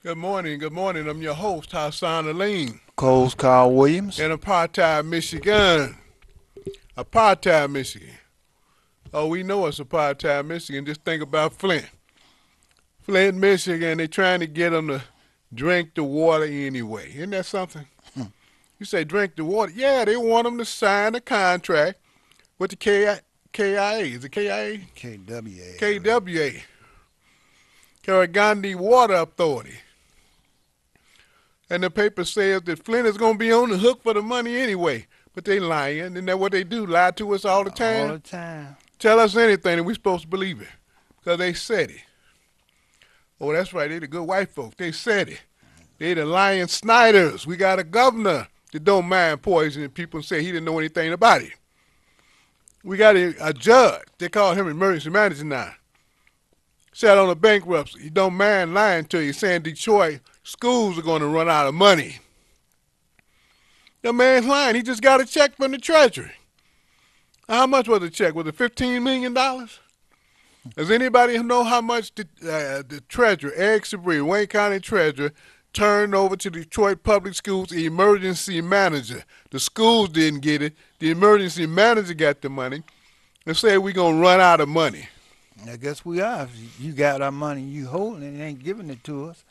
Good morning. Good morning. I'm your host, Hassan Aline, Coles Carl Williams. in Apartheid, Michigan. Apartheid, Michigan. Oh, we know it's Apartheid, Michigan. Just think about Flint. Flint, Michigan, they trying to get them to drink the water anyway. Isn't that something? You say drink the water. Yeah, they want them to sign a contract with the KIA. Is it KIA? KWA, I believe. KWA. Karagandi Water Authority. And the paper says that Flint is going to be on the hook for the money anyway. But they lying. Isn't that what they do? Lie to us all the All time? the time. Tell us anything and we supposed to believe it. Because they said it. Oh, that's right. They the good white folks. They said it. They the lying Snyders. We got a governor that don't mind poisoning people and say he didn't know anything about it. We got a judge. They call him emergency manager now. Sat on a bankruptcy. He don't mind lying to you, saying Detroit schools are going to run out of money. The man's lying. He just got a check from the Treasury. How much was the check? Was it $15 million? Does anybody know how much the treasurer, Eric Sabree, Wayne County Treasurer, turned over to Detroit Public Schools emergency manager? The schools didn't get it. The emergency manager got the money and said we're going to run out of money. I guess we are. If you got our money, you holding it, and ain't giving it to us.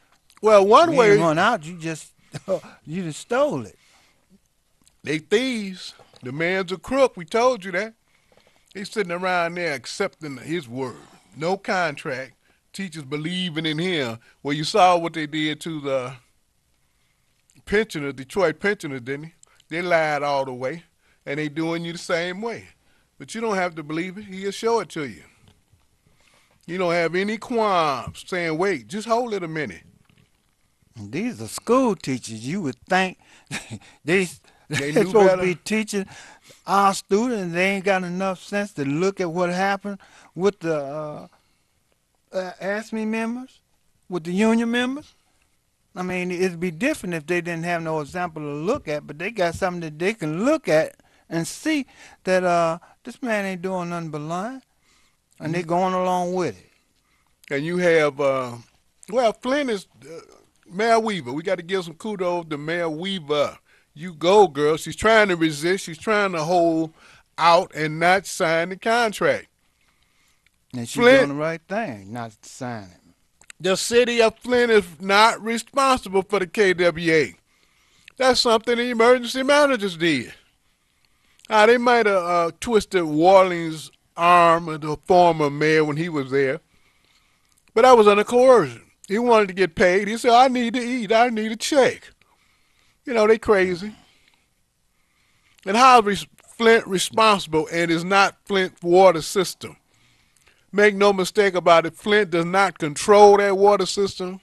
Well, one We ain't way, run out. You just you just stole it. they thieves. The man's a crook. We told you that. He's sitting around there accepting his word. No contract. Teachers believing in him. Well, you saw what they did to the pensioners, Detroit pensioners, didn't they? They lied all the way, and they doing you the same way. But you don't have to believe it. He'll show it to you. You don't have any qualms saying, wait, just hold it a minute. And these are school teachers. You would think they They they're knew supposed to better. be teaching our students. They ain't got enough sense to look at what happened with the ASME members, with the union members. I mean, it'd be different if they didn't have no example to look at, but they got something that they can look at and see that this man ain't doing nothing but lying, and they going along with it. And you have, well, Flint is Mayor Weaver. We got to give some kudos to Mayor Weaver. You go, girl. She's trying to resist. She's trying to hold out and not sign the contract. And she doing Flint, the right thing, not signing. the city of Flint is not responsible for the KWA. That's something the emergency managers did. They might have twisted Warling's arm, the former mayor, when he was there, but that was under coercion. He wanted to get paid. He said, I need to eat. I need a check. You know, they crazy. And how is Flint responsible and is not Flint water system? Make no mistake about it, Flint does not control that water system,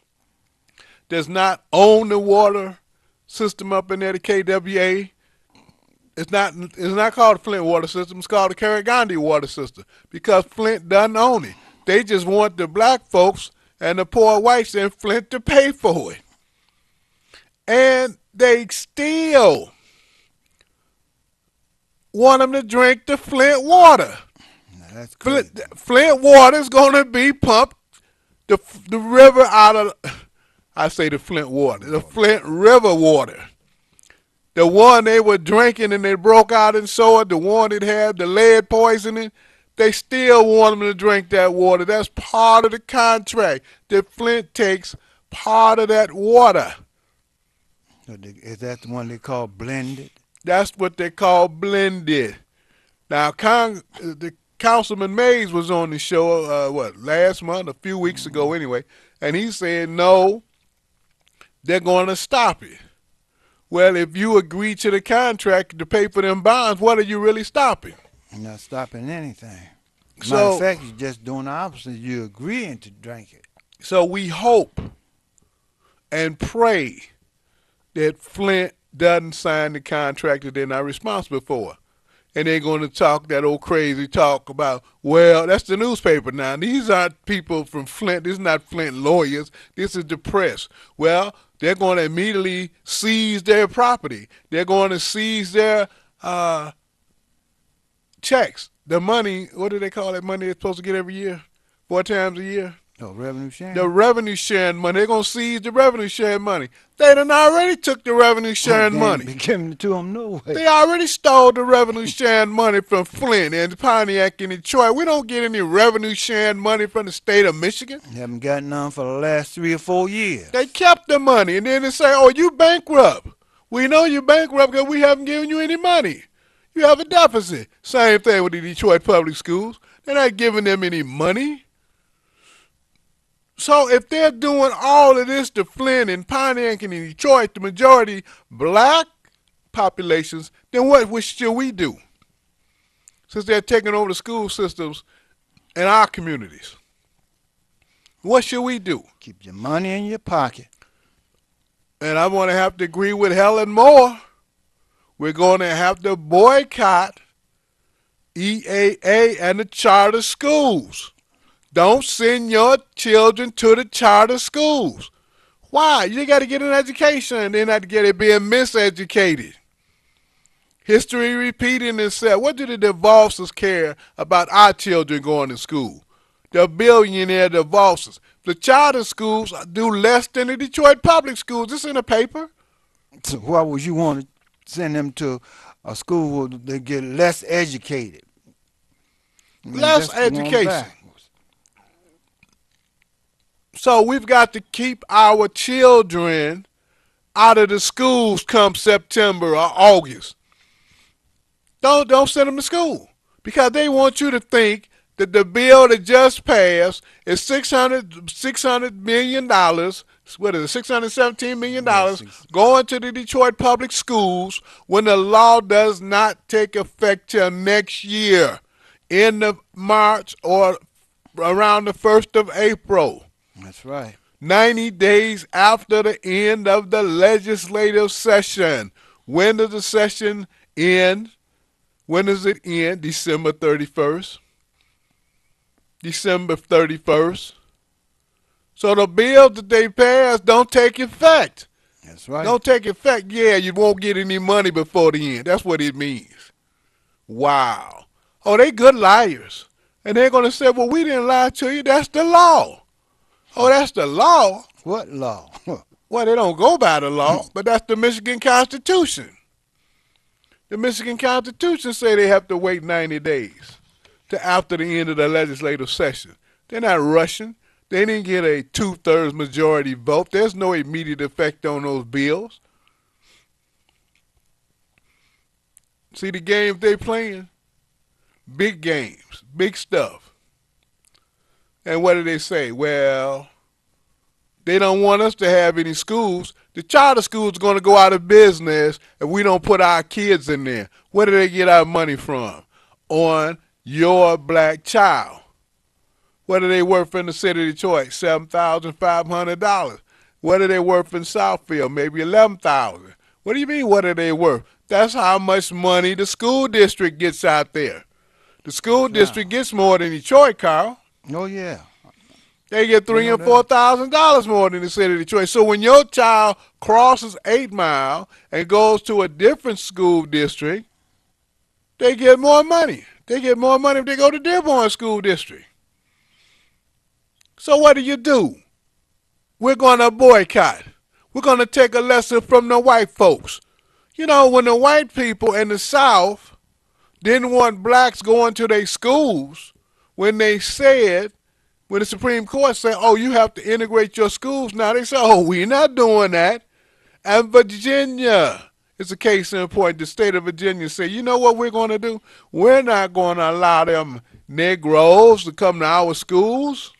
does not own the water system up in there, the KWA. It's not called the Flint water system, it's called the Karagandi water system because Flint doesn't own it. They just want the black folks and the poor whites in Flint to pay for it. And they still want them to drink the Flint water. Now, that's crazy. Flint water is going to be pumped the river out of, I say the Flint water, the Flint River water. The one they were drinking and they broke out and saw it, the one that had the lead poisoning, they still want them to drink that water. That's part of the contract that Flint takes part of that water. Is that the one they call blended? That's what they call blended. Now, the Councilman Mays was on the show, last month, a few weeks ago anyway, and he said, no, they're going to stop it. Well, if you agree to the contract to pay for them bonds, what are you really stopping? You're not stopping anything. Matter of So, fact, you're just doing the opposite. You're agreeing to drink it. so we hope and pray that Flint doesn't sign the contract that they're not responsible for. And they're going to talk that old crazy talk about, well, that's the newspaper now. These aren't people from Flint. This is not Flint lawyers. This is the press. Well, they're going to immediately seize their property. They're going to seize their checks. The money, what do they call that money they're supposed to get every year? 4 times a year? Oh, revenue The sharing. revenue sharing money. They're going to seize the revenue sharing money. They done already took the revenue Oh, sharing they ain't money. be giving it to them no way. They already stole the revenue sharing money from Flint and Pontiac and Detroit. We don't get any revenue sharing money from the state of Michigan. Haven't gotten none for the last 3 or 4 years. They kept the money and then they say, oh, you bankrupt. We know you bankrupt because we haven't given you any money. You have a deficit. Same thing with the Detroit public schools. They're not giving them any money. So if they're doing all of this to Flint and Pontiac and Detroit, the majority black populations, then what should we do? Since they're taking over the school systems in our communities. What should we do? Keep your money in your pocket. And I'm going to have to agree with Helen Moore. We're going to have to boycott EAA and the charter schools. Don't send your children to the charter schools. Why? You got to get an education. They're not get it being miseducated. History repeating itself. What do the DeVosses care about our children going to school? The billionaire DeVosses. The charter schools do less than the Detroit public schools. It's in the paper. So why would you want to send them to a school where they get less educated? I mean, Less that's going education. backwards. So we've got to keep our children out of the schools come September or August. Don't send them to school because they want you to think that the bill that just passed is $600 million. What is it? $617 million Yes, going to the Detroit public schools when the law does not take effect till next year in the March or around the 1st of April. that's right. 90 days after the end of the legislative session. When does the session end? When does it end? December 31st. December 31st. So the bills that they pass don't take effect. That's right. Don't take effect. Yeah, you won't get any money before the end. That's what it means. Wow. Oh, they good liars. And they're going to say, well, we didn't lie to you. That's the law. Oh, that's the law. What law? Well, they don't go by the law, but that's the Michigan Constitution. The Michigan Constitution say they have to wait 90 days to after the end of the legislative session. They're not rushing. They didn't get a 2/3 majority vote. There's no immediate effect on those bills. See the games they playing? Big games, big stuff. And what do they say? Well, they don't want us to have any schools. The charter schools are going to go out of business if we don't put our kids in there. Where do they get our money from? On your black child. What are they worth in the city of Detroit? $7,500. What are they worth in Southfield? Maybe $11,000. What do you mean, what are they worth? That's how much money the school district gets out there. The school district gets more than Detroit, Carl. Oh yeah. They get I $3,000 know and that. $4,000 more than the city of Detroit. So when your child crosses 8 Mile and goes to a different school district, they get more money. They get more money if they go to Dearborn School District. So what do? We're going to boycott. We're going to take a lesson from the white folks. You know, when the white people in the South didn't want blacks going to their schools, when they said, when the Supreme Court said, oh, you have to integrate your schools now, they said, oh, we're not doing that. And Virginia is a case in point. The state of Virginia said, you know what we're going to do? We're not going to allow them Negroes to come to our schools.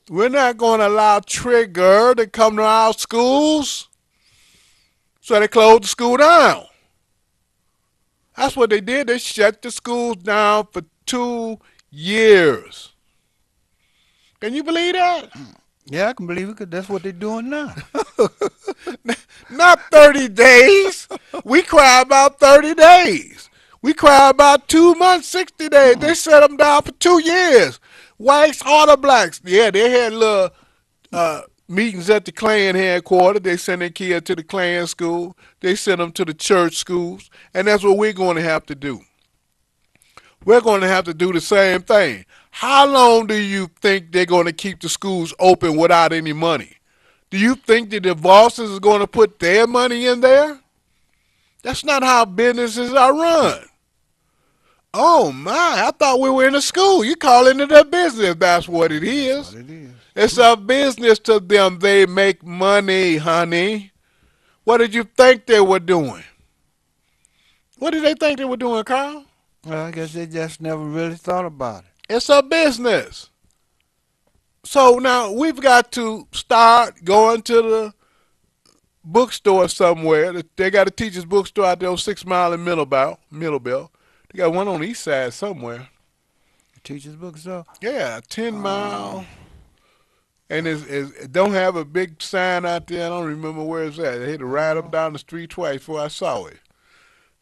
We're not going to allow Trigger to come to our schools. So they closed the school down. That's what they did. They shut the schools down for 2 years. Can you believe that? Yeah, I can believe it 'cause that's what they're doing now. Not 30 days. We cry about 30 days. We cry about 2 months, 60 days. They shut them down for 2 years. Whites or the blacks. Yeah, they had little meetings at the Klan headquarters. They send their kids to the Klan school. They send them to the church schools. And that's what we're going to have to do. We're going to have to do the same thing. How long do you think they're going to keep the schools open without any money? Do you think that the bosses is going to put their money in there? That's not how businesses are run. Oh my, I thought we were in a school. You calling it a business. That's what it That's what is. it is. It's a business to them. They make money, honey. What did you think they were doing? What did they think they were doing, Carl? Well, I guess they just never really thought about it. It's a business. So now we've got to start going to the bookstore somewhere. They got a teacher's bookstore out there on 6 Mile in Middlebelt. They got one on the east side somewhere. The teacher's book, so. Yeah, 10 Uh, Mile. And it don't have a big sign out there. I don't remember where it's at. I had to ride up oh, down the street twice before I saw it.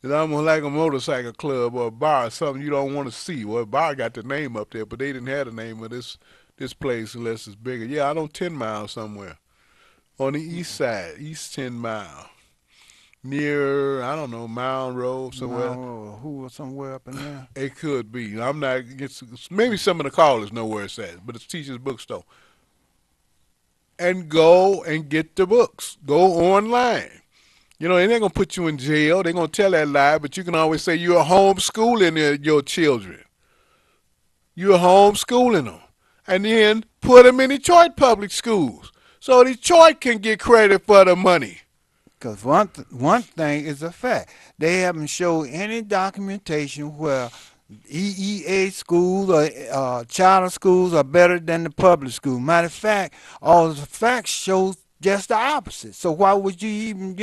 It's almost like a motorcycle club or a bar, something you don't want to see. Well, a bar got the name up there, but they didn't have the name of this place unless it's bigger. Yeah, I know 10 Mile somewhere on the east side, East 10 Mile, near I don't know Mound Road somewhere. who was somewhere up in there? It could be. I'm not. Maybe some of the callers know where it's at, but it's Teacher's Bookstore. And go and get the books. Go online. You know, they ain't gonna put you in jail. They're gonna tell that lie, but you can always say you're homeschooling your children. You're homeschooling them, and then put them in Detroit public schools so Detroit can get credit for the money. Because one thing is a fact. They haven't showed any documentation where EEA schools or charter schools are better than the public school. Matter of fact, all the facts show just the opposite. So why would you even,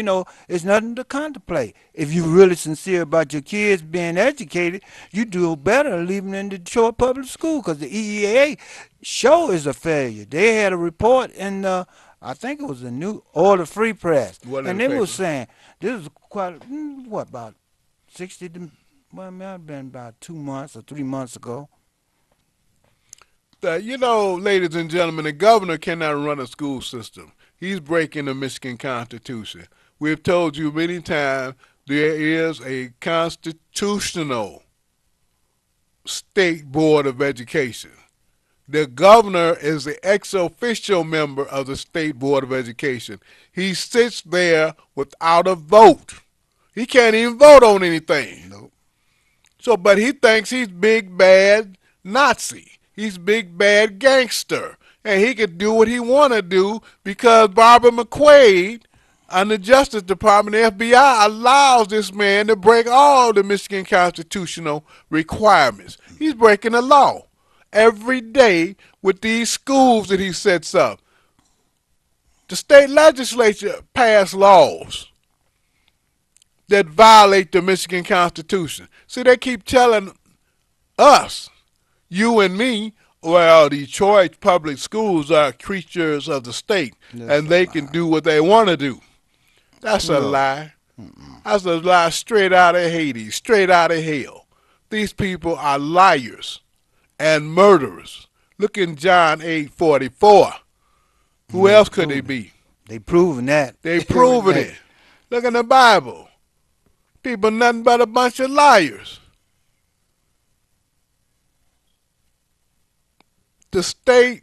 it's nothing to contemplate. If you're really sincere about your kids being educated, you do better leaving them in the Detroit public school because the EEA show is a failure. They had a report in I think it was the New or the Free Press, What in and the they were paper? saying this is quite what about 60 to well, it might have been about 2 months or 3 months ago. Ladies and gentlemen, the governor cannot run a school system. He's breaking the Michigan Constitution. We've told you many times there is a constitutional state board of education. The governor is the ex officio member of the State Board of Education. He sits there without a vote. He can't even vote on anything. Nope. So, but he thinks he's big bad Nazi. He's big bad gangster, and he could do what he want to do because Barbara McQuade and the Justice Department, the FBI, allows this man to break all the Michigan constitutional requirements. He's breaking the law every day with these schools that he sets up. The state legislature passed laws that violate the Michigan Constitution. See, they keep telling us, you and me, well, Detroit public schools are creatures of the state That's and a they can lie. do what they want to do. That's a No. lie. That's a lie straight out of Hades, straight out of hell. These people are liars and murderers. Look in John 8:44. Who They else could they proving it. be? They proving that They every proven day. it. Look in the Bible. People nothing but a bunch of liars. The state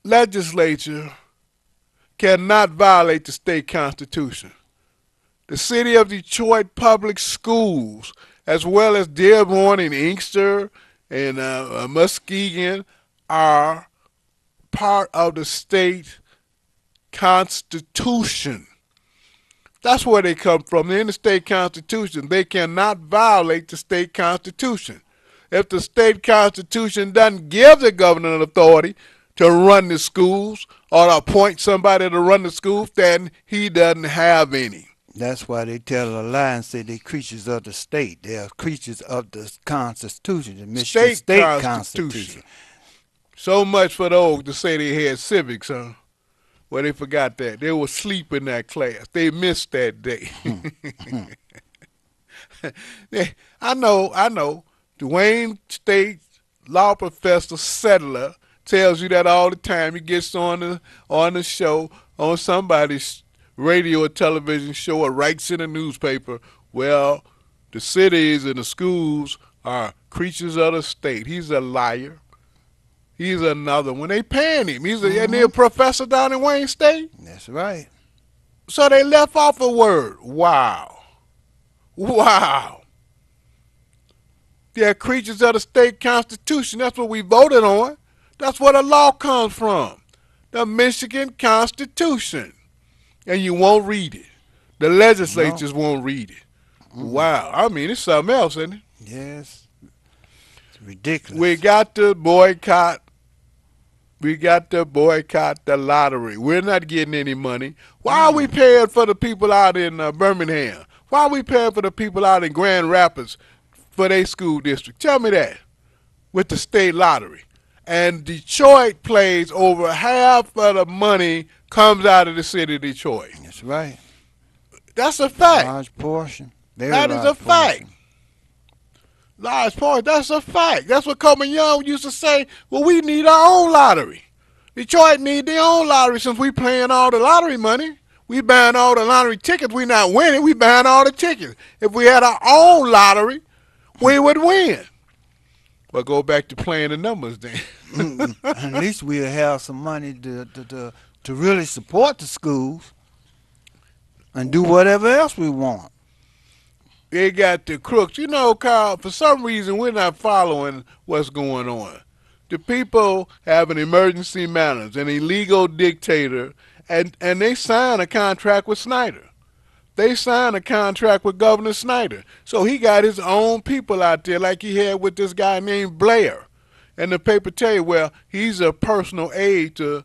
legislature cannot violate the state constitution. The city of Detroit public schools, as well as Dearborn and Inkster and Muskegon, are part of the state constitution. That's where they come from. They're in the state constitution. They cannot violate the state constitution. If the state constitution doesn't give the governor an authority to run the schools or to appoint somebody to run the schools, then he doesn't have any. That's why they tell a lie and say they're creatures of the state. They are creatures of the Constitution, the Michigan State State constitution. Constitution. So much for those to say they had civics, huh? Well, they forgot that. They were asleep in that class. They missed that day. I know. Dwayne State law professor Settler tells you that all the time. He gets on the show, on somebody's radio or television show, or writes in a newspaper. Well, the cities and the schools are creatures of the state. He's a liar. He's another one. They paying him. And he's a professor down in Wayne State. That's right. So they left off a word. Wow. Wow. They're creatures of the state constitution. That's what we voted on. That's where the law comes from. The Michigan Constitution. And you won't read it. The legislatures won't read it. Wow. I mean, it's something else, isn't it? Yes. It's ridiculous. We got to boycott. We got to boycott the lottery. We're not getting any money. Why are we paying for the people out in Birmingham? Why are we paying for the people out in Grand Rapids for their school district? Tell me that. With the state lottery. And Detroit plays over half of the money comes out of the city of Detroit. That's right. That's a fact. Large portion. That is a fact. Large portion. That's a fact. That's what Coleman Young used to say. Well, we need our own lottery. Detroit need their own lottery since we paying all the lottery money. We buying all the lottery tickets. We not winning. We buying all the tickets. If we had our own lottery, we would win. But go back to playing the numbers then. At least we'll have some money to really support the schools and do whatever else we want. They got the crooks. You know, Carl, for some reason we're not following what's going on. The people have an emergency manager, an illegal dictator, and they sign a contract with Snyder. They signed a contract with Governor Snyder. So he got his own people out there like he had with this guy named Blair. And the paper tell you, well, he's a personal aide to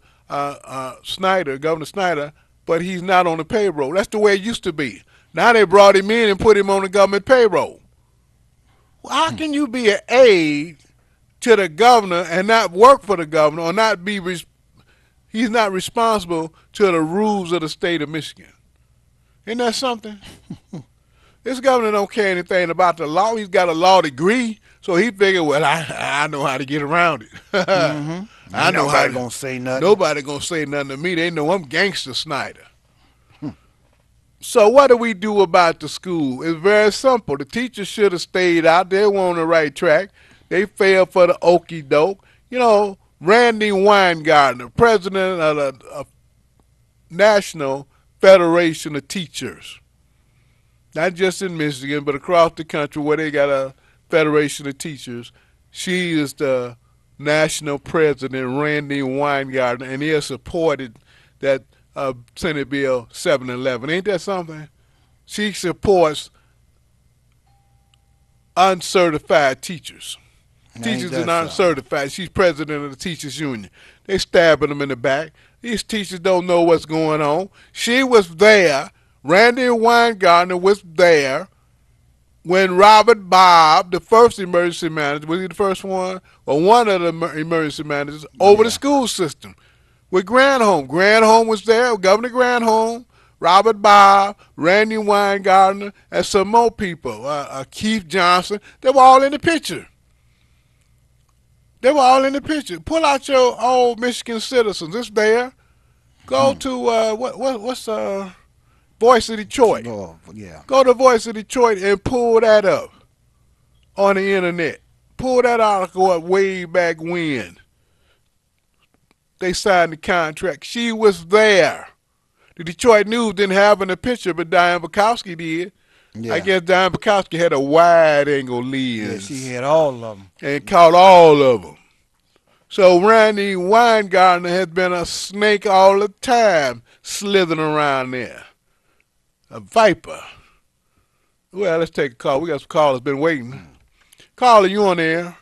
Snyder, Governor Snyder, but he's not on the payroll. That's the way it used to be. Now they brought him in and put him on the government payroll. Well, how can you be an aide to the governor and not work for the governor or not be, he's not responsible to the rules of the state of Michigan? Isn't that something? This governor don't care anything about the law. He's got a law degree, so he figured, well, I know how to get around it. I know how Nobody gonna say nothing. Nobody gonna say nothing to me. They know I'm gangster Snyder. So what do we do about the school? It's very simple. The teachers should have stayed out. They were on the right track. They failed for the okey doke. You know, Randy Weingartner, president of the National Federation of Teachers, not just in Michigan, but across the country where they got a Federation of Teachers. She is the national president, Randy Weingartner, and he has supported that Senate Bill 711. Ain't that something? She supports uncertified teachers. Teachers and uncertified. She's president of the Teachers Union. They stabbing them in the back. These teachers don't know what's going on. She was there. Randy Weingartner was there when Robert Bobb, the first emergency manager, was he the first one? Or one of the emergency managers over the school system with Granholm. Granholm was there, Governor Granholm, Robert Bobb, Randy Weingartner, and some more people, Keith Johnson. They were all in the picture. They were all in the picture. Pull out your old Michigan Citizens. It's there. Go to what's Voice of Detroit. Go to Voice of Detroit and pull that up on the internet. Pull that article up way back when they signed the contract. She was there. The Detroit News didn't have in the picture, but Diane Bukowski did. Yeah. I guess Diane Bukowski had a wide-angle lens. Yeah, she had all of them. And caught all of them. So Randy Weingartner has been a snake all the time, slithering around there. A viper. Well, let's take a call. We got some callers been waiting. Caller, you on the air?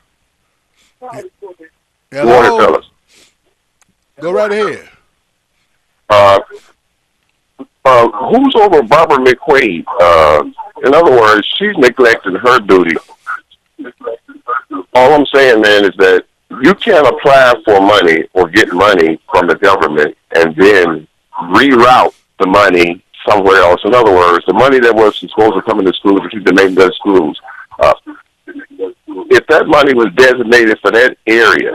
Hello? Good morning, fellas. Go right ahead. Who's over Barbara McQueen? In other words, she's neglecting her duty. All I'm saying, man, is that you can't apply for money or get money from the government and then reroute the money somewhere else. In other words, the money that was supposed to come into schools to keep the neighborhood schools, if that money was designated for that area,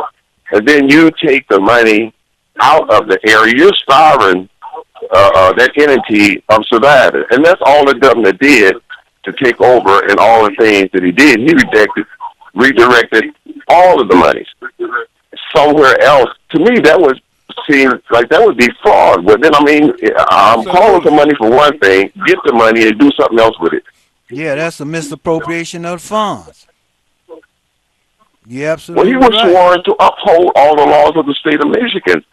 and then you take the money out of the area, you're starving that entity of surviving. And that's all the governor did to take over and all the things that he did. He rejected redirected all of the monies somewhere else. To me, that would seem like that would be fraud. But then, I mean, I'm calling for money for one thing, get the money and do something else with it. Yeah, that's a misappropriation of funds. You Well, absolutely he was right. sworn to uphold all the laws of the state of Michigan.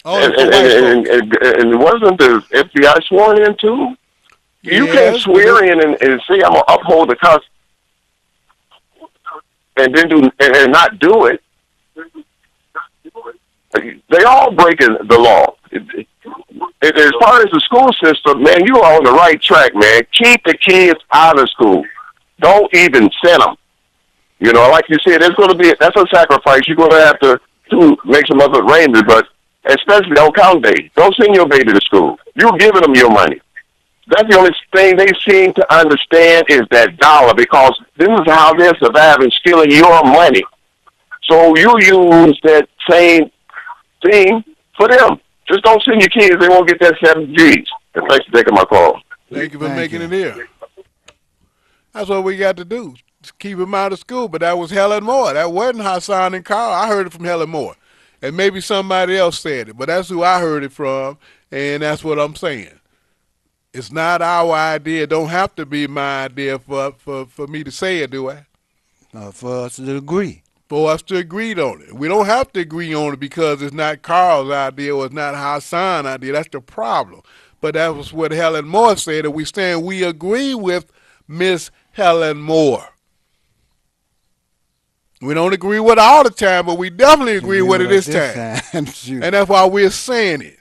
And wasn't the FBI sworn in too? You can't swear in and say I'm gonna uphold the Constitution and then do and not do it. They all breaking the law. As far as the school system, man, you are on the right track, man. Keep the kids out of school. Don't even send them. You know, like you said, that's a sacrifice. You're going to have to make some other arrangements, but especially on count day, don't send your baby to school. You're giving them your money. That's the only thing they seem to understand is that dollar, because this is how they're surviving, stealing your money. So you use that same thing for them. Just don't send your kids. They won't get that 7 G's. And thanks for taking my call. Thank you for making it here. That's what we got to do. Just keep them out of school. But that was Helen Moore. That wasn't Hassan and Carl. I heard it from Helen Moore. And maybe somebody else said it. But that's who I heard it from. And that's what I'm saying. It's not our idea. It don't have to be my idea for me to say it, do I? For us to agree. For us to agree on it. We don't have to agree on it because it's not Carl's idea or it's not Hassan's idea. That's the problem. But that was what Helen Moore said, and we agree with Miss Helen Moore. We don't agree with it all the time, but we definitely agree with it this time. And that's why we're saying it.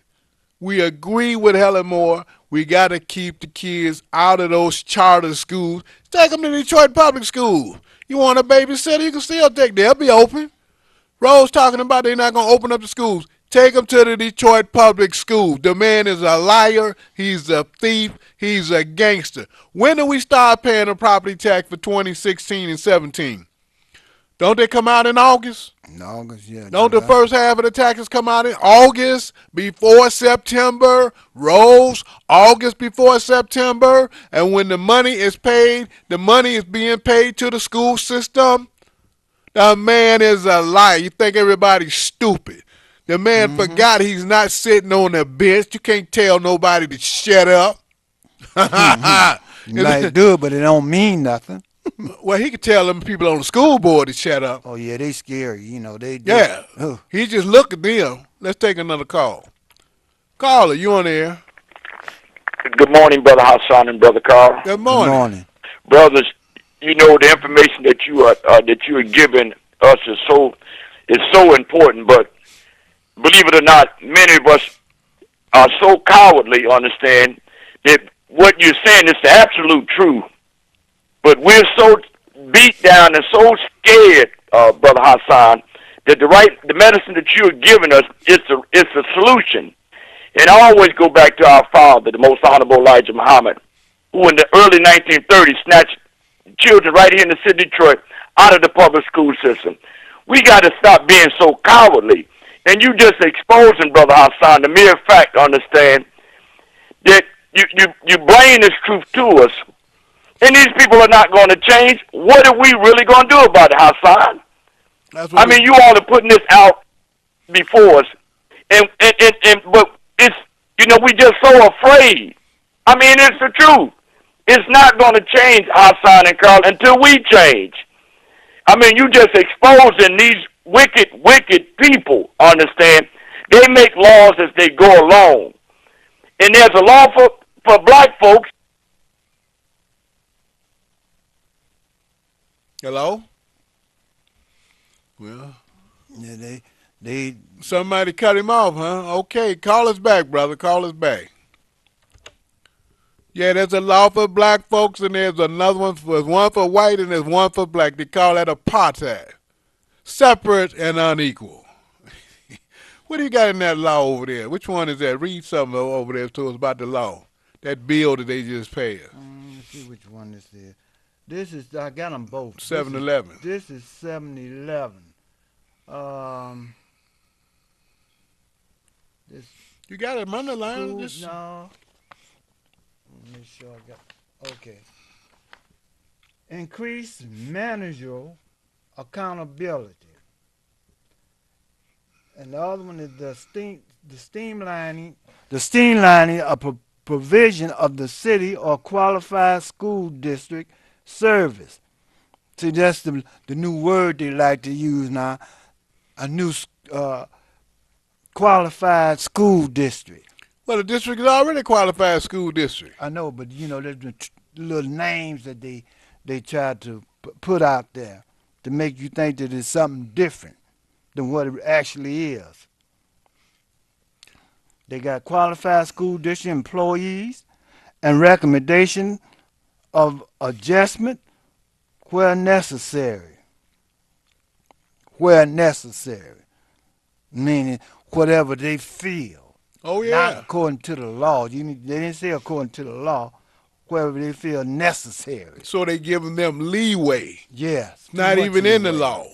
We agree with Helen Moore. We got to keep the kids out of those charter schools. Take them to Detroit Public School. You want a babysitter, you can still take. They'll be open. Rose talking about they're not going to open up the schools. Take them to the Detroit Public School. The man is a liar. He's a thief. He's a gangster. When do we start paying a property tax for 2016 and 17? Don't they come out in August? In August, yeah. Don't the first half of the taxes come out in August before September? Rose, August before September. And when the money is paid, the money is being paid to the school system. The man is a liar. You think everybody's stupid. The man forgot he's not sitting on the bench. You can't tell nobody to shut up. You might do it, but it don't mean nothing. Well, he could tell them people on the school board to shut up. Oh, yeah, they scary. You know, they yeah. He just look at them. Let's take another call. Caller, you on the air. Good morning, Brother Hassan and Brother Carl. Good morning. Good morning. Brothers, you know, the information that you are giving us is so important, but believe it or not, many of us are so cowardly, understand, that what you're saying is the absolute truth. But we're so beat down and so scared, Brother Hassan, that the medicine that you're giving us is the solution. And I always go back to our father, the most honorable Elijah Muhammad, who in the early 1930s snatched children right here in the city of Detroit out of the public school system. We got to stop being so cowardly. And you just exposing, Brother Hassan, the mere fact, understand, that you bring this truth to us, and these people are not going to change. What are we really going to do about it, Hassan? I mean, you all are putting this out before us, but it's, you know, we just so afraid. I mean, it's the truth. It's not going to change, Hassan and Carl, until we change. I mean, you just exposing these wicked people, understand? They make laws as they go along. And there's a law for black folks. Hello? Well, yeah, they somebody cut him off, huh? Okay, call us back, brother. Call us back. Yeah, there's a law for black folks, and there's another one. There's one for white, and there's one for black. They call that apartheid. Separate and unequal. What do you got in that law over there? Which one is that? Read something over there to us about the law. That bill that they just passed. Let's see which one this is. This is, I got them both. 7-11. This is 7-11. This. You got it underlined? No. Make sure I got. Okay. Increase managerial accountability. And the other one is the streamlining of provision of the city or qualified school district service. See, that's the new word they like to use now. A new qualified school district. Well, the district is already a qualified school district. I know, but there's the little names that they try to put out there to make you think that it's something different than what it actually is. They got qualified school district employees and recommendation of adjustment where necessary. Where necessary. Meaning whatever they feel. Oh, yeah. Not according to the law. They didn't say according to the law. Wherever they feel necessary. So they giving them leeway. Yes. Not even in the law.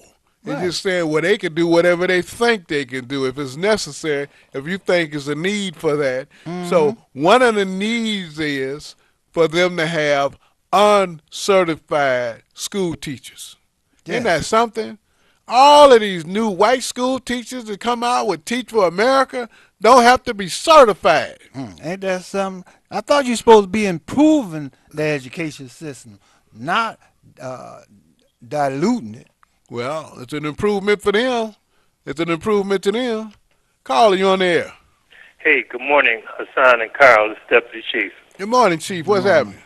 They're Right. just saying, well, they can do whatever they think they can do if it's necessary, if you think there's a need for that. So one of the needs is for them to have uncertified school teachers. Yeah. Isn't that something? All of these new white school teachers that come out with Teach for America don't have to be certified. Ain't that something? I thought you were supposed to be improving the education system, not diluting it. Well, it's an improvement for them. It's an improvement to them. Carl, you on the air? Hey, good morning, Hassan and Carl, the Deputy Chief. Good morning, Chief. What's happening?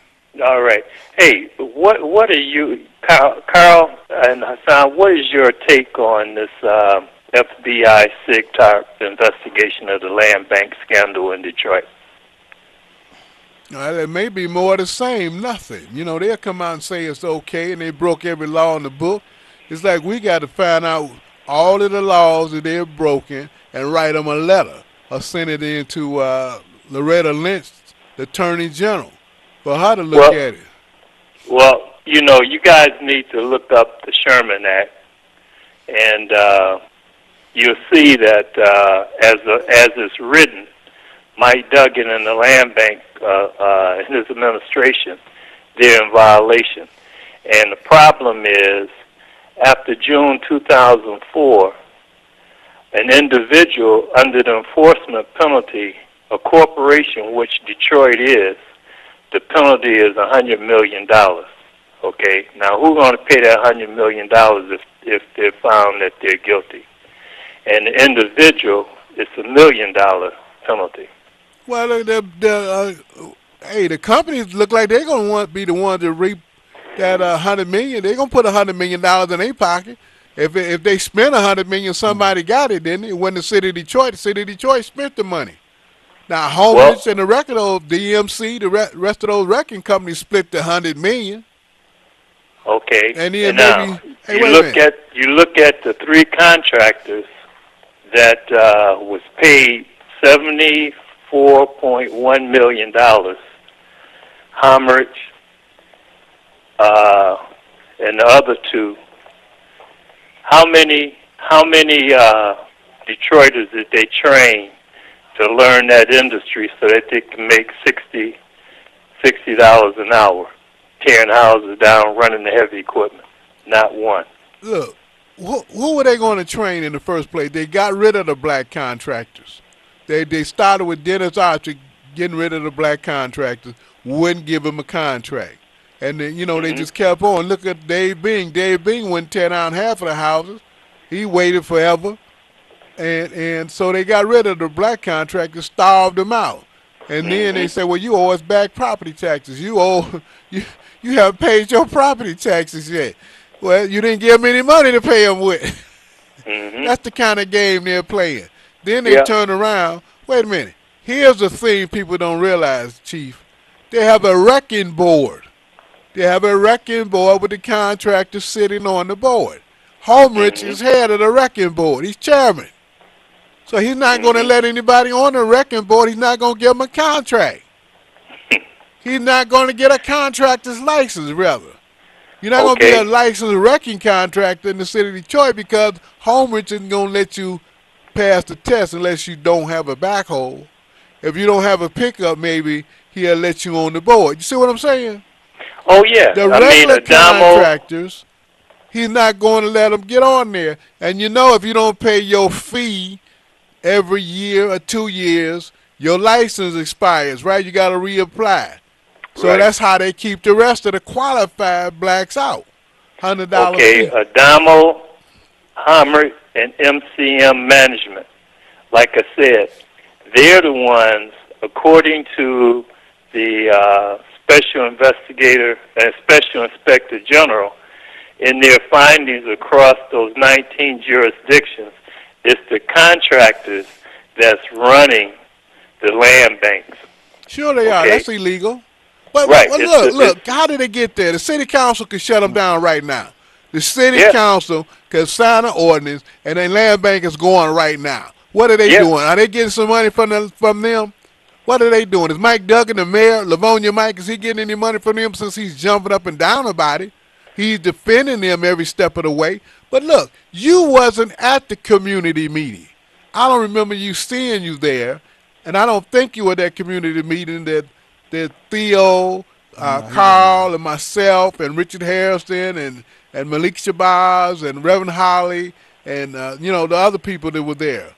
All right. Hey, what are you, Carl and Hassan, what is your take on this FBI SIGTARP investigation of the land bank scandal in Detroit? It may be more of the same, nothing. They'll come out and say it's okay and they broke every law in the book. It's like we got to find out all of the laws that they're broken and write them a letter or send it in to Loretta Lynch, the Attorney General, for her to look at it. Well, you guys need to look up the Sherman Act, and you'll see that as it's written, Mike Duggan and the land bank and his administration, they're in violation. And the problem is, after June 2004, an individual under the enforcement penalty, a corporation, which Detroit is, the penalty is $100 million. Okay, now who's going to pay that $100 million if they're found that they're guilty? And the individual, it's $1 million penalty. Well, the companies look like they're going to be the ones to reap that $100 million. They're going to put $100 million in their pocket. If they spent $100 million, somebody got it, didn't it? It wasn't the city of Detroit. The city of Detroit spent the money. Now, Homeless and the record of DMC, the rest of those wrecking companies split the $100 million. Okay. And then now, maybe you look at the three contractors that was paid $74.1 million. Homrich and the other two. How many Detroiters did they train to learn that industry so that they can make $60 an hour, tearing houses down, running the heavy equipment? Not one. Look, who were they going to train in the first place? They got rid of the black contractors. They started with Dennis Archer getting rid of the black contractors, wouldn't give them a contract. And then, they just kept on. Look at Dave Bing. Dave Bing wouldn't tear down half of the houses. He waited forever. And so they got rid of the black contractors, starved them out. And then they said, well, you owe us back property taxes. You haven't paid your property taxes yet. Well, you didn't give them any money to pay them with. That's the kind of game they're playing. Then they turn around. Wait a minute. Here's the thing people don't realize, Chief. They have a wrecking board. They have a wrecking board with the contractor sitting on the board. Homerich is head of the wrecking board. He's chairman. So he's not going to let anybody on the wrecking board. He's not going to give them a contract. He's not going to get a contractor's license, rather. You're not going to be a licensed wrecking contractor in the city of Detroit because Homerich isn't going to let you pass the test unless you don't have a backhoe. If you don't have a pickup, maybe he'll let you on the board. You see what I'm saying? Oh, yeah. The regular contractors He's not going to let them get on there. And you know, if you don't pay your fee every year or 2 years, your license expires, right? You got to reapply. So Right. that's how they keep the rest of the qualified blacks out. $100 Okay, fee. Adamo, Hammer, and MCM Management. Like I said, they're the ones, according to the Special Investigator and Special Inspector General, in their findings across those 19 jurisdictions, it's the contractors that's running the land banks. Sure they are. Okay. That's illegal. But, Right. but It's- look, how did they get there? The city council can shut them down right now. The city Yeah. council can sign an ordinance, and then land bank is going right now. What are they Yeah. doing? Are they getting some money from them? What are they doing? Is Mike Duggan, the mayor, Livonia Mike, is he getting any money from them since he's jumping up and down about it? He's defending them every step of the way. But look, you wasn't at the community meeting. I don't remember you seeing you there, and I don't think you were at that community meeting that Theo, Carl, and myself, and Richard Harrison, and Malik Shabazz, and Reverend Holly, and the other people that were there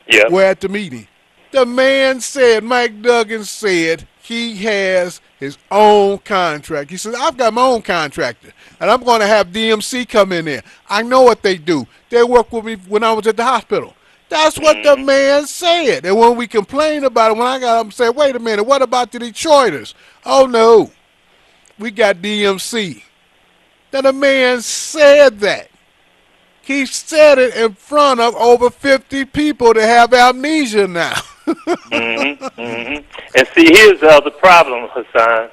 Yeah. were at the meeting. The man said, Mike Duggan said, he has his own contract. He says, I've got my own contractor, and I'm going to have DMC come in there. I know what they do. They worked with me when I was at the hospital. That's what the man said. And when we complained about it, when I got up and said, wait a minute, what about the Detroiters? Oh, no, we got DMC. Now, the man said that. He said it in front of over 50 people that have amnesia now. And see, here's the other problem, Hassan.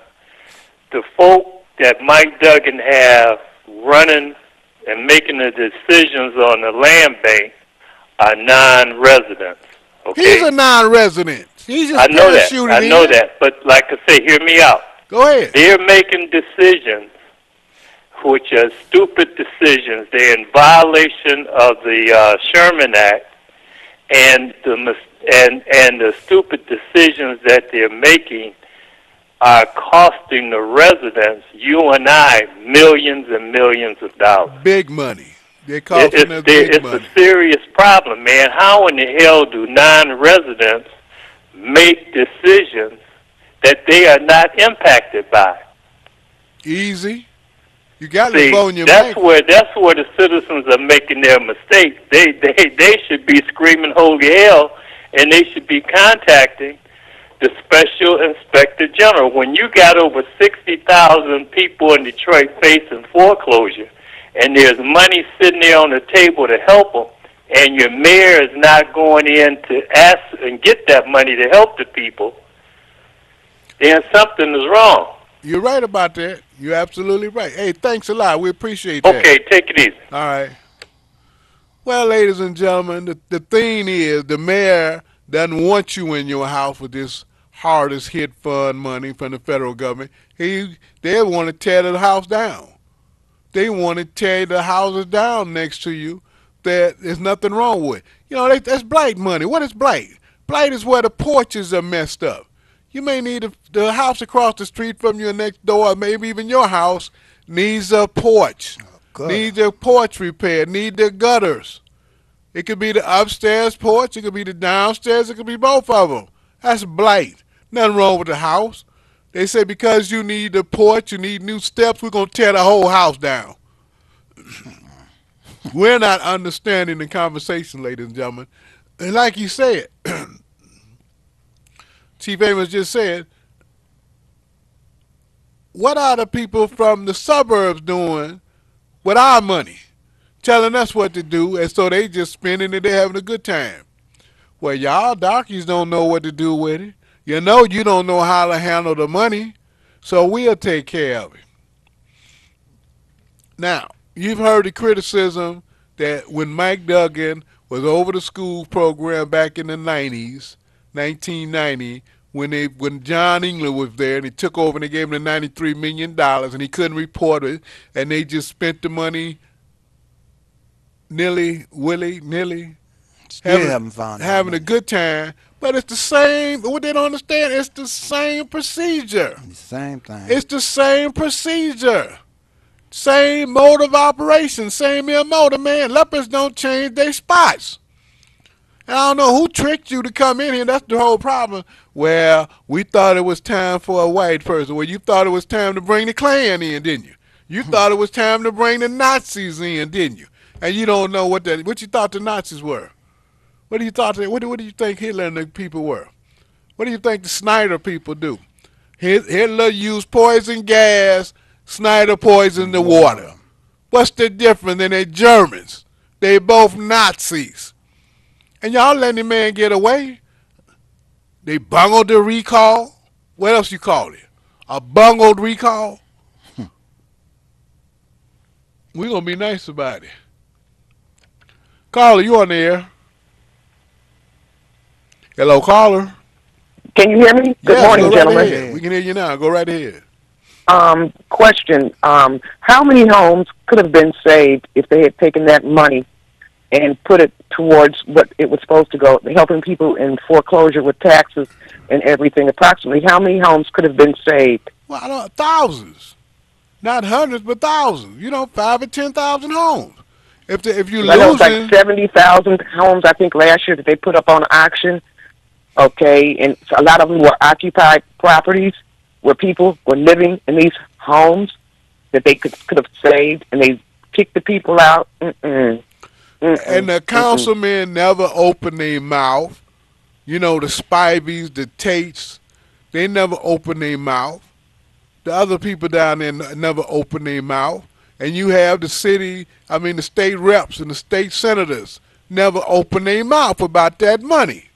The folk that Mike Duggan have running and making the decisions on the land bank are non-residents. Okay? He's a non-resident. He's just I know that. parachuted I know in. that. But like I say, hear me out. Go ahead. They're making decisions which are stupid decisions. They're in violation of the Sherman Act, and the stupid decisions that they're making are costing the residents, you and I, millions and millions of dollars. Big money. They're costing us big It's money. a serious problem, man. How in the hell do non-residents make decisions that they are not impacted by? Easy. You got See, Livonia that's Mike. where the citizens are making their mistakes. They should be screaming holy hell, and they should be contacting the Special Inspector General. When you got over 60,000 people in Detroit facing foreclosure, and there's money sitting there on the table to help them, and your mayor is not going in to ask and get that money to help the people, then something is wrong. You're right about that. You're absolutely right. Hey, thanks a lot. We appreciate that. Okay, take it easy. All right. Well, ladies and gentlemen, the thing is the mayor doesn't want you in your house with this hardest hit fund money from the federal government. They want to tear the house down. They want to tear the houses down next to you that there's nothing wrong with. You know, that's blight money. What is blight? Blight is where the porches are messed up. You may need the house across the street from your next door, maybe even your house, needs a porch, needs a porch repair, needs the gutters. It could be the upstairs porch, it could be the downstairs, it could be both of them. That's blight. Nothing wrong with the house. They say because you need the porch, you need new steps, we're going to tear the whole house down. We're not understanding the conversation, ladies and gentlemen. And like you said, Chief Amos just said, what are the people from the suburbs doing with our money? Telling us what to do, and so they just spending it, they're having a good time. Well, y'all darkies don't know what to do with it. You know you don't know how to handle the money, so we'll take care of it. Now, you've heard the criticism that when Mike Duggan was over the school program back in the 90s, 1990, when John England was there and he took over and they gave him the $93 million and he couldn't report it, and they just spent the money nilly, Still haven't found having a good time. But it's the same, what they don't understand, it's the same procedure. the same thing. It's the same procedure. Same mode of operation, same MO. The man, lepers don't change their spots. And I don't know who tricked you to come in here. That's the whole problem. Well, we thought it was time for a white person. Well, you thought it was time to bring the Klan in, didn't you? You thought it was time to bring the Nazis in, didn't you? And you don't know what you thought the Nazis were. What do you thought? What do you think Hitler and the people were? What do you think the Snyder people do? Hitler used poison gas. Snyder poisoned the water. What's the difference? Than they Germans. They both Nazis. And y'all letting the man get away. They bungled the recall. What else you call it? A bungled recall? We're going to be nice about it. Caller, you on the air? Hello, caller. Can you hear me? Good Yes, morning, go right gentlemen. ahead. We can hear you now. Go right ahead. Question. How many homes could have been saved if they had taken that money and put it towards what it was supposed to go, helping people in foreclosure with taxes and everything? Approximately how many homes could have been saved? Well, I don't, thousands. Not hundreds, but thousands. 5,000 or 10,000 homes. If you I know it's losing, like 70,000 homes, I think, last year that they put up on auction. Okay, and a lot of them were occupied properties where people were living in these homes that they could have saved, and they kicked the people out. And the councilmen never opened their mouth. The Spivies, the Tates, they never opened their mouth. The other people down there never opened their mouth. And you have the state reps and the state senators never open their mouth about that money.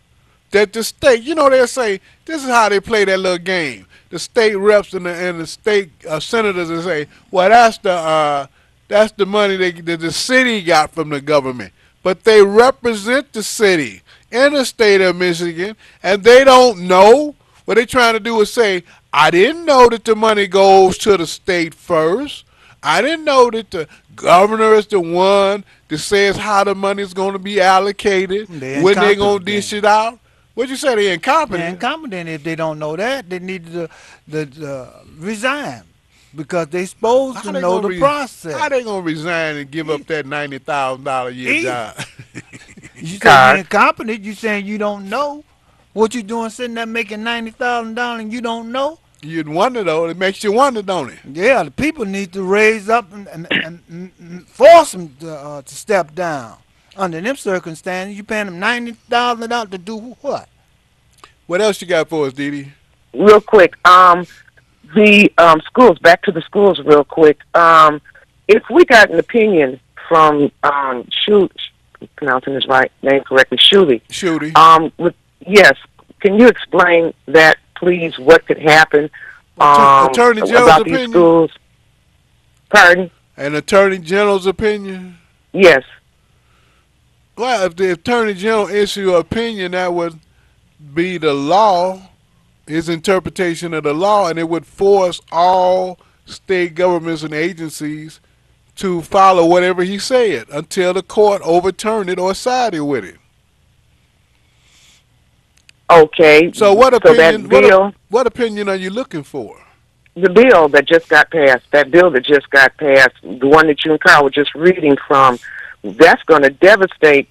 That the state, they'll say, this is how they play that little game. The state reps and the state senators will say, well, that's the money that the city got from the government. But they represent the city in the state of Michigan, and they don't know. What they're trying to do is say, I didn't know that the money goes to the state first. I didn't know that the governor is the one that says how the money is going to be allocated, when they're going to dish it out. What'd you say? They're incompetent? They're incompetent. If they don't know that, they need to resign because they're supposed to know the process. How they going to resign and give up that $90,000 a year job? You say you're incompetent. You saying you don't know what you're doing, sitting there making $90,000 and you don't know? You'd wonder, though. It makes you wonder, don't it? Yeah, the people need to raise up and force them to step down. Under them circumstances, you paying them $90,000 to do what? What else you got for us, Dee Dee? Real quick, the schools, back to the schools real quick. If we got an opinion from pronouncing his name correctly, Shooty. Yes, can you explain that, please, what could happen Attorney General's about opinion? these schools? Pardon? An Attorney General's opinion? Yes. Well, if the Attorney General issue an opinion, that would be the law, his interpretation of the law, and it would force all state governments and agencies to follow whatever he said until the court overturned it or sided with it. Okay. So what opinion? That bill, what opinion are you looking for? the bill that just got passed, the one that you and Carl were just reading from, that's going to devastate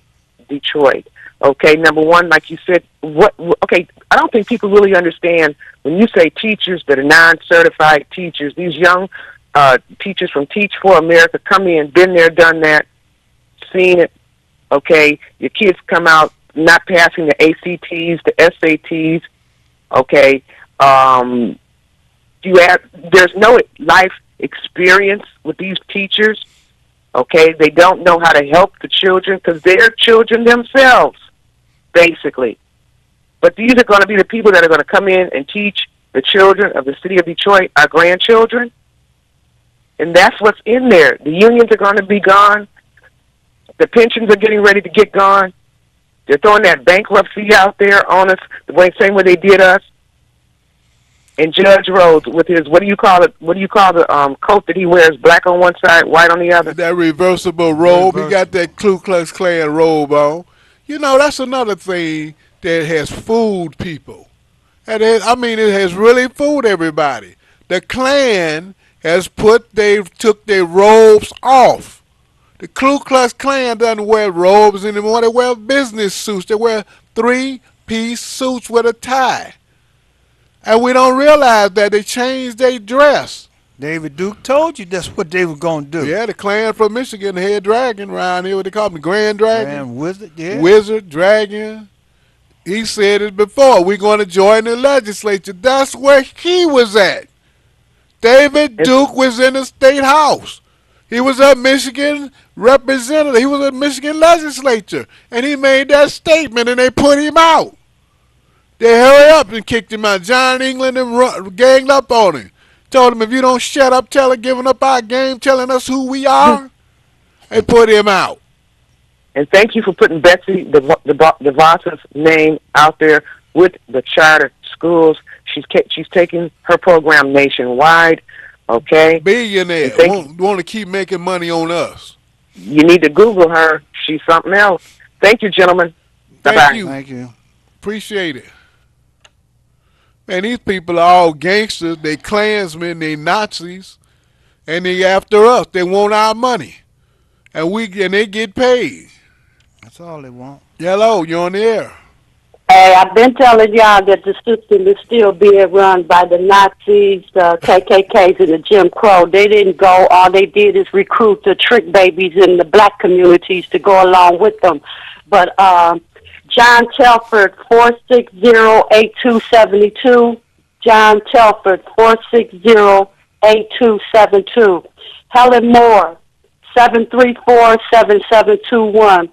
Detroit. Okay, number one, like you said, okay, I don't think people really understand when you say teachers that are non-certified teachers, these young teachers from Teach for America come in, been there, done that, seen it, okay, your kids come out not passing the ACTs, the SATs, okay, there's no life experience with these teachers, okay, they don't know how to help the children because they're children themselves, basically. But these are going to be the people that are going to come in and teach the children of the city of Detroit, our grandchildren, and that's what's in there. The unions are going to be gone. The pensions are getting ready to get gone. They're throwing that bankruptcy out there on us, the same way they did us. And Judge Rhodes with his, what do you call the coat that he wears, black on one side, white on the other? That reversible robe. He got that Ku Klux Klan robe on. You know, that's another thing that has fooled people. And it has really fooled everybody. The Klan they took their robes off. The Ku Klux Klan doesn't wear robes anymore. They wear business suits. They wear three-piece suits with a tie. And we don't realize that they changed their dress. David Duke told you that's what they were going to do. Yeah, the Klan from Michigan, the head dragon around here, what they call him, the Grand Dragon. Grand Wizard, yeah. Wizard, Dragon. He said it before. We're going to join the legislature. That's where he was at. David Duke was in the state house. He was a Michigan representative. He was a Michigan legislature. And he made that statement, and they put him out. They hurry up and kicked him out. John England and ganged up on him. Told him, if you don't shut up, giving up our game, telling us who we are, they put him out. And thank you for putting Betsy DeVos's name out there with the charter schools. She's taking her program nationwide. Okay. Billionaire. Want to keep making money on us. You need to Google her. She's something else. Thank you, gentlemen. Thank you. Thank you. Appreciate it. Man, these people are all gangsters. They Klansmen. They Nazis, and they after us. They want our money, and they get paid. That's all they want. Hello, you're on the air. Hey, I've been telling y'all that the system is still being run by the Nazis, the KKKs, and the Jim Crow. They didn't go. All they did is recruit the trick babies in the black communities to go along with them. But John Telford, 460-8272. John Telford, 460-8272. Helen Moore, 734-7721.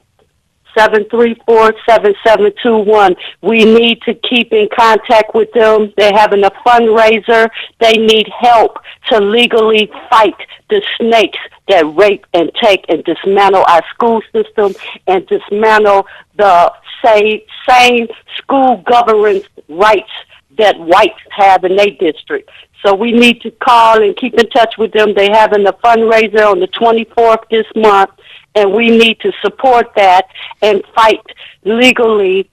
734-7721. We need to keep in contact with them. They're having a fundraiser. They need help to legally fight the snakes that rape and take and dismantle our school system and dismantle the same school governance rights that whites have in their district. So we need to call and keep in touch with them. They're having a fundraiser on the 24th this month, and we need to support that and fight legally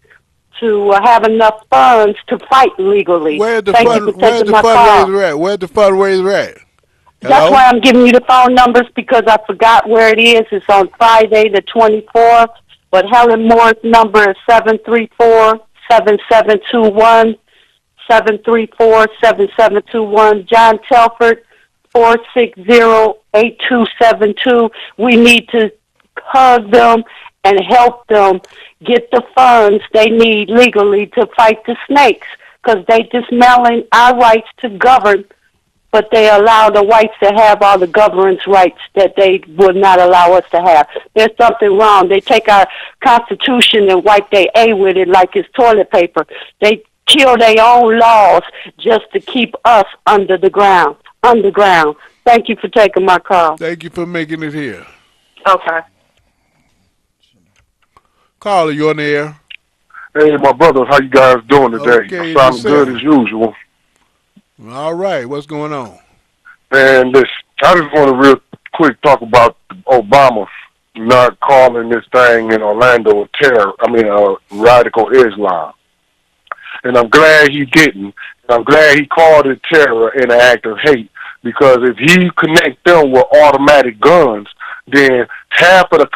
to have enough funds to fight legally. Where's the fundraiser at? Where's the fundraiser at? Hello? That's why I'm giving you the phone numbers, because I forgot where it is. It's on Friday the 24th. But Helen Moore's number is 734-7721. 734-7721. John Telford, 460-8272. We need to hug them and help them get the funds they need legally to fight the snakes, because they dismantling our rights to govern, but they allow the whites to have all the governance rights that they would not allow us to have. There's something wrong. They take our Constitution and wipe their A with it like it's toilet paper. They kill their own laws just to keep us under the ground. Underground. Thank you for taking my call. Thank you for making it here. Okay. Caller, you on the air? Hey, my brothers, how you guys doing today? Okay, Sounding good as usual. All right, what's going on? Man, listen, I just want to real quick talk about Obama not calling this thing in Orlando radical Islam. And I'm glad he didn't. I'm glad he called it terror and an act of hate, because if he connect them with automatic guns, then half of the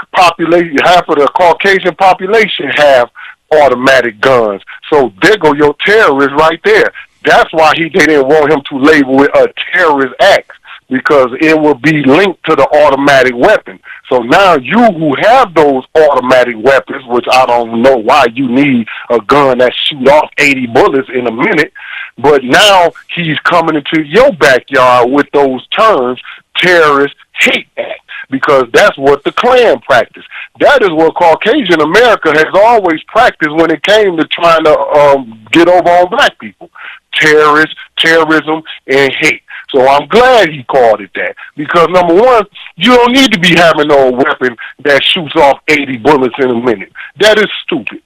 Caucasian population have automatic guns. So there go your terrorist right there. That's why they didn't want him to label it a terrorist act, because it will be linked to the automatic weapon. So now you who have those automatic weapons, which I don't know why you need a gun that shoot off 80 bullets in a minute, but now he's coming into your backyard with those terms, terrorist hate act, because that's what the Klan practiced. That is what Caucasian America has always practiced when it came to trying to get over on black people. Terrorism, and hate. So I'm glad he called it that, because number one, you don't need to be having no weapon that shoots off 80 bullets in a minute. That is stupid.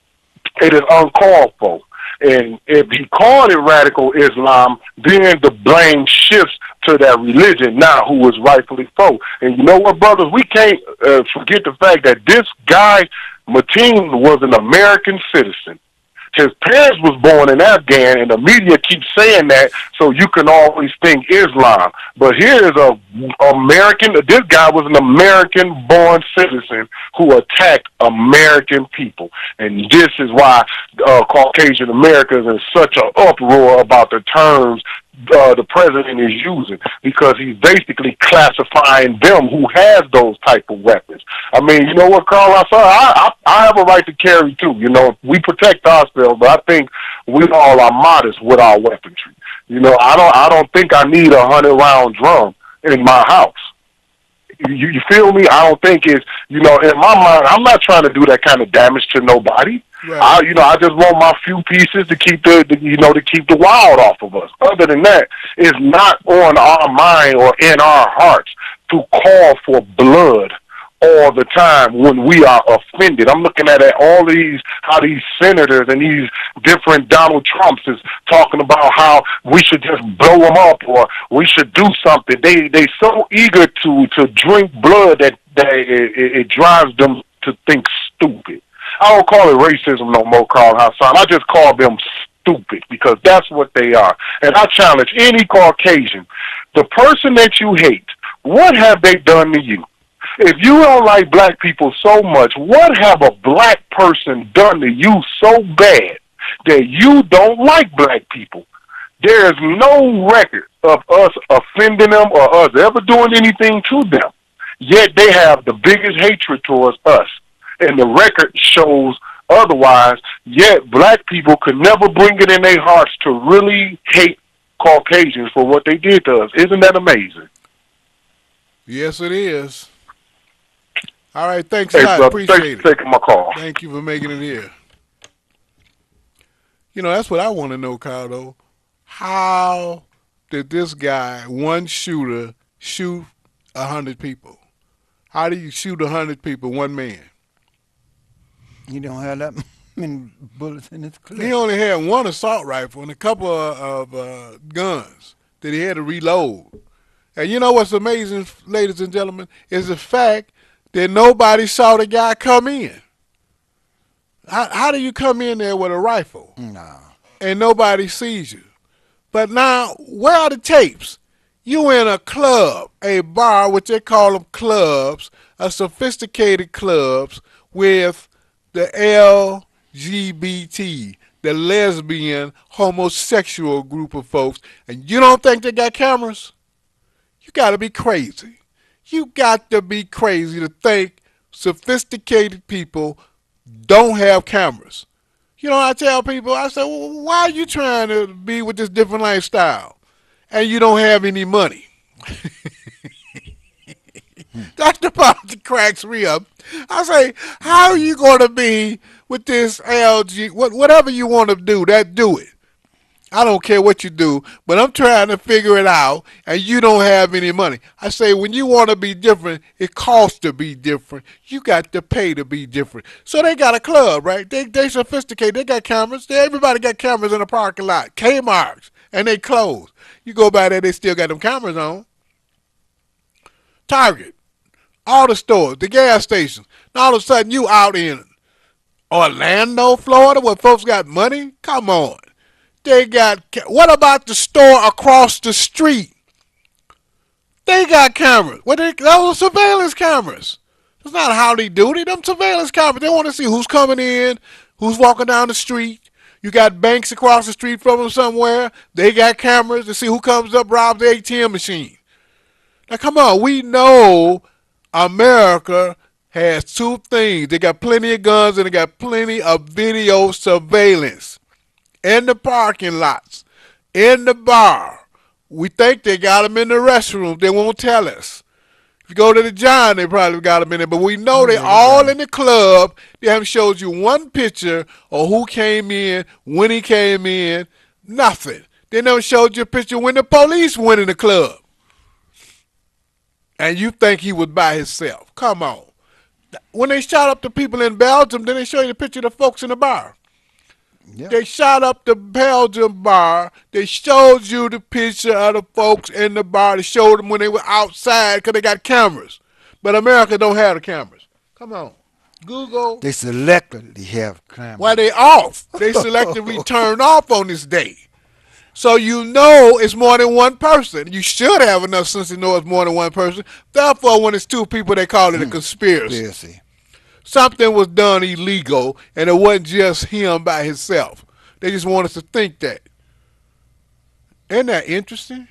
It is uncalled for. And if he called it radical Islam, then the blame shifts to that religion now, who is rightfully so. And you know what, brothers? We can't forget the fact that this guy, Mateen, was an American citizen. His parents was born in Afghan, and the media keeps saying that, so you can always think Islam. But here is a American. This guy was an American-born citizen who attacked American people, and this is why Caucasian Americans are in such an uproar about the terms the president is using, because he's basically classifying them who has those type of weapons. I mean, you know what, Carl? I have a right to carry too. You know, we protect ourselves, but I think we all are modest with our weaponry. You know, I don't think I need a 100-round drum in my house. You feel me? I don't think it's, you know, in my mind, I'm not trying to do that kind of damage to nobody. Right. I just want my few pieces to keep to keep the wild off of us. Other than that, it's not on our mind or in our hearts to call for blood all the time when we are offended. I'm looking at how these senators and these different Donald Trumps is talking about how we should just blow them up or we should do something. They so eager to drink blood that it drives them to think stupid. I don't call it racism no more, Carl Hassan. I just call them stupid, because that's what they are. And I challenge any Caucasian, the person that you hate, what have they done to you? If you don't like black people so much, what have a black person done to you so bad that you don't like black people? There is no record of us offending them or us ever doing anything to them. Yet they have the biggest hatred towards us. And the record shows otherwise, yet black people could never bring it in their hearts to really hate Caucasians for what they did to us. Isn't that amazing? Yes, it is. All right, thanks a lot. Appreciate it. Thanks for taking my call. Thank you for making it here. You know, that's what I want to know, Kyle, though. How did this guy, one shooter, shoot 100 people? How do you shoot 100 people, one man? He don't have that many bullets in his clip. He only had one assault rifle and a couple of guns that he had to reload. And you know what's amazing, ladies and gentlemen, is the fact that nobody saw the guy come in. How do you come in there with a rifle? No. And nobody sees you? But now, where are the tapes? You in a club, a bar, which they call them clubs, a sophisticated clubs with the LGBT, the lesbian, homosexual group of folks, and you don't think they got cameras? You got to be crazy. You got to be crazy to think sophisticated people don't have cameras. You know, I tell people, I say, well, why are you trying to be with this different lifestyle and you don't have any money? That's the part that cracks me up. I say, how are you going to be with this LG, whatever you want to do, do it. I don't care what you do, but I'm trying to figure it out, and you don't have any money. I say, when you want to be different, it costs to be different. You got to pay to be different. So they got a club, right? They sophisticated. They got cameras. Everybody got cameras in the parking lot, Kmart's, and they closed. You go by there, they still got them cameras on. Target, all the stores, the gas stations. And all of a sudden, you out in Orlando, Florida, where folks got money? Come on. They got, what about the store across the street? They got cameras. Those are surveillance cameras. That's not Howdy Doody. Them surveillance cameras. They want to see who's coming in, who's walking down the street. You got banks across the street from them somewhere. They got cameras to see who comes up, robs the ATM machine. Now, come on. We know America has two things. They got plenty of guns and they got plenty of video surveillance. In the parking lots, in the bar. We think they got them in the restroom. They won't tell us. If you go to the John, they probably got them in there. But we know they all in the club. They haven't showed you one picture of who came in, when he came in, nothing. They never showed you a picture when the police went in the club. And you think he was by himself. Come on. When they shot up the people in Belgium, then they show you the picture of the folks in the bar. Yep. They shot up the Belgium bar. They showed you the picture of the folks in the bar. They showed them when they were outside because they got cameras. But America don't have the cameras. Come on. Google. They selectively have cameras. While they off. They selectively turn off on this day. So you know it's more than one person. You should have enough sense to know it's more than one person. Therefore, when it's two people, they call it a conspiracy. Conspiracy. Something was done illegal, and it wasn't just him by himself. They just want us to think that. Isn't that interesting?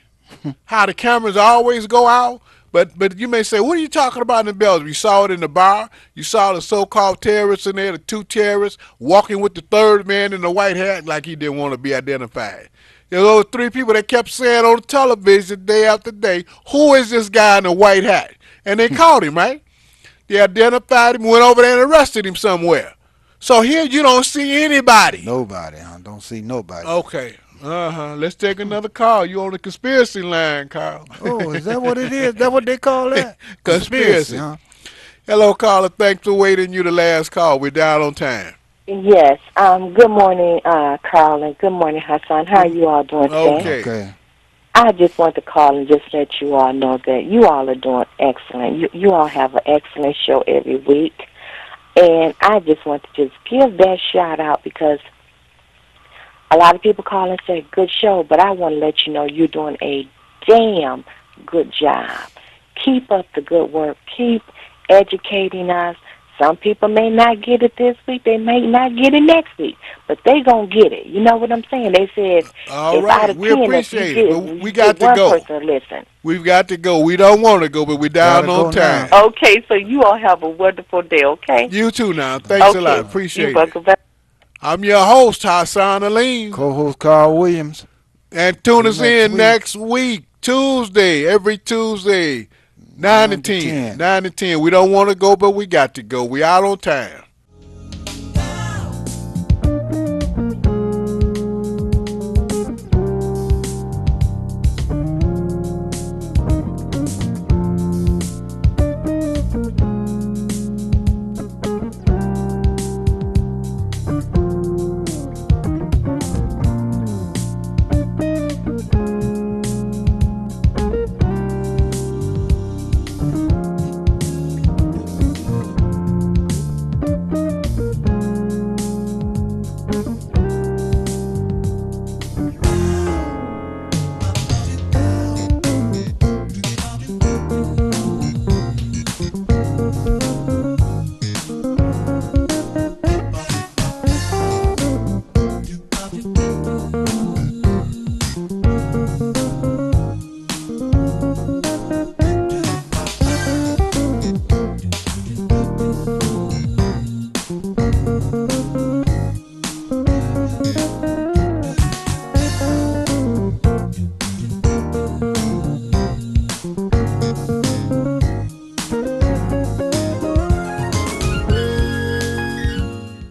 How the cameras always go out? But you may say, what are you talking about in Belgium? You saw it in the bar. You saw the so-called terrorists in there, the two terrorists, walking with the third man in the white hat like he didn't want to be identified. There were three people that kept saying on the television day after day, who is this guy in the white hat? And they caught him, right? They identified him, went over there and arrested him somewhere. So here you don't see anybody. Nobody, huh? Don't see nobody. Okay. Let's take another call. You on the conspiracy line, Carl. Oh, is that what it is? That what they call that? Conspiracy. Huh? Hello, caller. Thanks for waiting. You the last call. We're down on time. Yes. Good morning, Carl, and good morning, Hassan. How are you all doing today? Okay. I just want to call and just let you all know that you all are doing excellent. You all have an excellent show every week. And I just want to just give that shout out because a lot of people call and say, good show, but I want to let you know you're doing a damn good job. Keep up the good work. Keep educating us. Some people may not get it this week. They may not get it next week, but they going to get it. You know what I'm saying? They said, all if right, out of we 10, appreciate if you it, get, but we got to go. One person listen. We've got to go. We don't want to go, but we're down on time. Okay, so you all have a wonderful day, okay? You too now. Thanks a lot. Appreciate it. I'm your host, Hassan Alim. Co-host Carl Williams. And tune us in next week, Tuesday, every Tuesday, 9 to 10. 9 to 10. We don't want to go, but we got to go. We out on time.